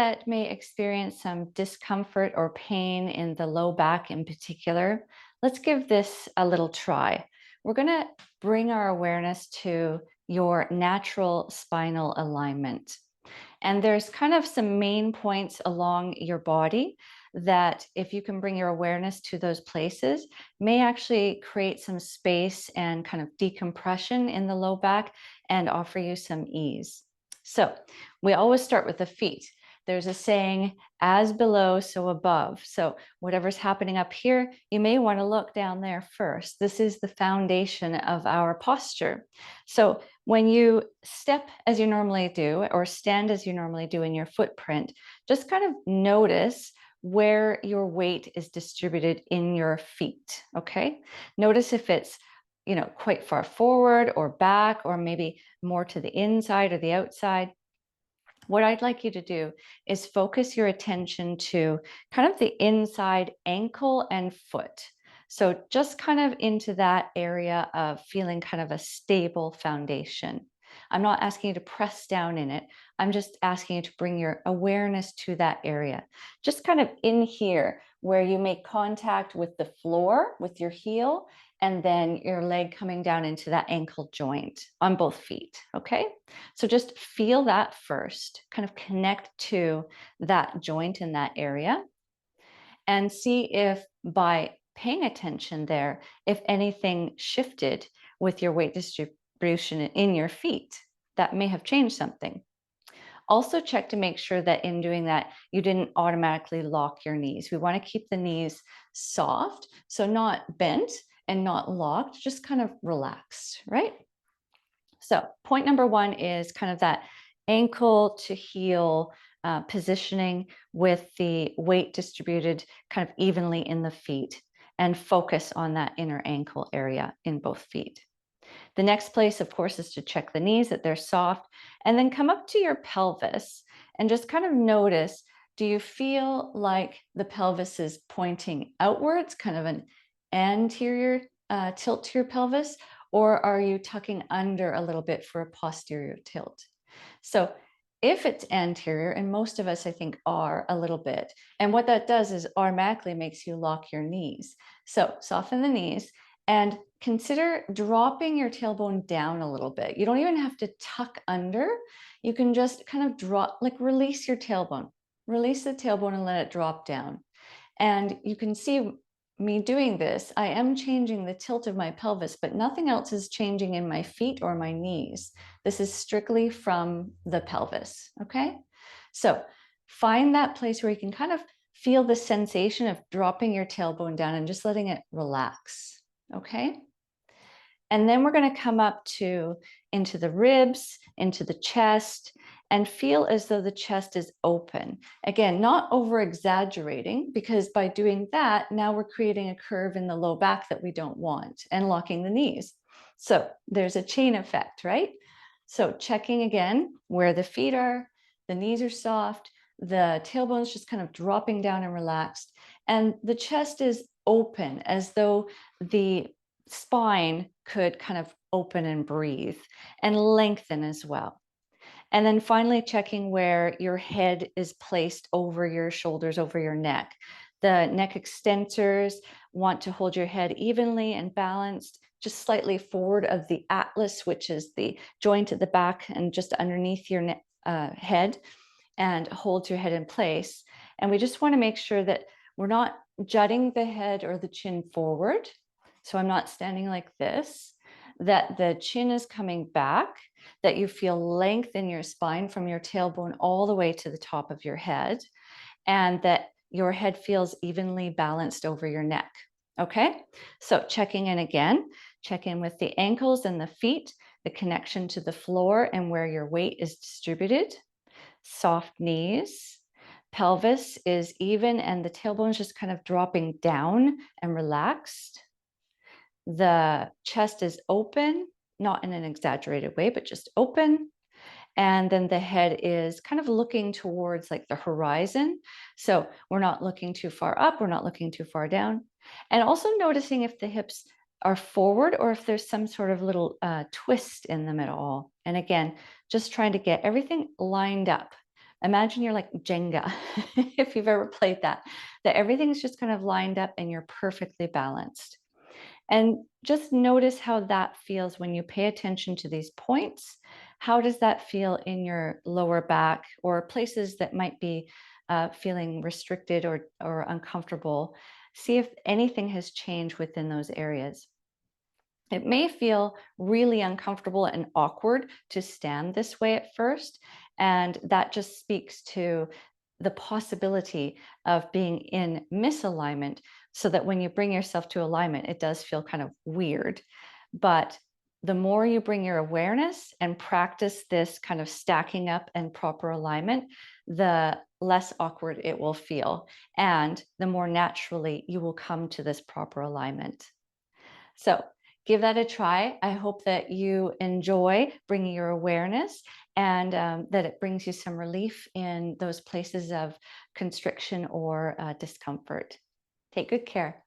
that may experience some discomfort or pain in the low back in particular, let's give this a little try. We're going to bring our awareness to your natural spinal alignment. And there's kind of some main points along your body that, if you can bring your awareness to those places, may actually create some space and kind of decompression in the low back and offer you some ease. So we always start with the feet. There's a saying, as below, so above. So whatever's happening up here, you may want to look down there first. This is the foundation of our posture. So when you step as you normally do or stand as you normally do in your footprint, just kind of notice where your weight is distributed in your feet, okay? Notice if it's, quite far forward or back, or maybe more to the inside or the outside. What I'd like you to do is focus your attention to kind of the inside ankle and foot. So just kind of into that area of feeling kind of a stable foundation. I'm not asking you to press down in it. I'm just asking you to bring your awareness to that area. Just kind of in here where you make contact with the floor with your heel, and then your leg coming down into that ankle joint on both feet, okay? So just feel that first, kind of connect to that joint in that area, and see if by paying attention there, if anything shifted with your weight distribution in your feet. That may have changed something. Also check to make sure that in doing that, you didn't automatically lock your knees. We want to keep the knees soft, so not bent and not locked, just kind of relaxed, right? So point number one is kind of that ankle to heel positioning with the weight distributed kind of evenly in the feet, and focus on that inner ankle area in both feet. The next place, of course, is to check the knees, that they're soft, and then come up to your pelvis and just kind of notice, do you feel like the pelvis is pointing outwards, kind of an anterior tilt to your pelvis, or are you tucking under a little bit for a posterior tilt? So if it's anterior, and most of us, I think, are a little bit, and what that does is automatically makes you lock your knees. So soften the knees and consider dropping your tailbone down a little bit. You don't even have to tuck under. You can just kind of drop, like release your tailbone. Release the tailbone and let it drop down. And you can see me doing this. I am changing the tilt of my pelvis, but nothing else is changing in my feet or my knees. This is strictly from the pelvis, okay? So find that place where you can kind of feel the sensation of dropping your tailbone down and just letting it relax, okay? And then we're going to come up into the ribs, into the chest, and feel as though the chest is open. Again, not over exaggerating, because by doing that, now we're creating a curve in the low back that we don't want and locking the knees. So there's a chain effect, right? So checking again where the feet are, the knees are soft, the tailbone's just kind of dropping down and relaxed, and the chest is open as though the spine could kind of open and breathe and lengthen as well. And then finally checking where your head is placed over your shoulders, over your neck. The neck extensors want to hold your head evenly and balanced, just slightly forward of the atlas, which is the joint at the back and just underneath your head, and hold your head in place. And we just want to make sure that we're not jutting the head or the chin forward. So I'm not standing like this, that the chin is coming back, that you feel length in your spine from your tailbone all the way to the top of your head, and that your head feels evenly balanced over your neck. Okay, so checking in again, check in with the ankles and the feet, the connection to the floor and where your weight is distributed. Soft knees, pelvis is even, and the tailbone is just kind of dropping down and relaxed. The chest is open, not in an exaggerated way, but just open. And then the head is kind of looking towards like the horizon. So we're not looking too far up, we're not looking too far down. And also noticing if the hips are forward or if there's some sort of little twist in them at all. And again, just trying to get everything lined up Imagine you're like Jenga, if you've ever played that everything's just kind of lined up and you're perfectly balanced. And just notice how that feels when you pay attention to these points. How does that feel in your lower back or places that might be feeling restricted or uncomfortable? See if anything has changed within those areas. It may feel really uncomfortable and awkward to stand this way at first, and that just speaks to the possibility of being in misalignment, so that when you bring yourself to alignment, it does feel kind of weird. But the more you bring your awareness and practice this kind of stacking up and proper alignment, the less awkward it will feel, and the more naturally you will come to this proper alignment. So give that a try. I hope that you enjoy bringing your awareness, and that it brings you some relief in those places of constriction or discomfort. Take good care.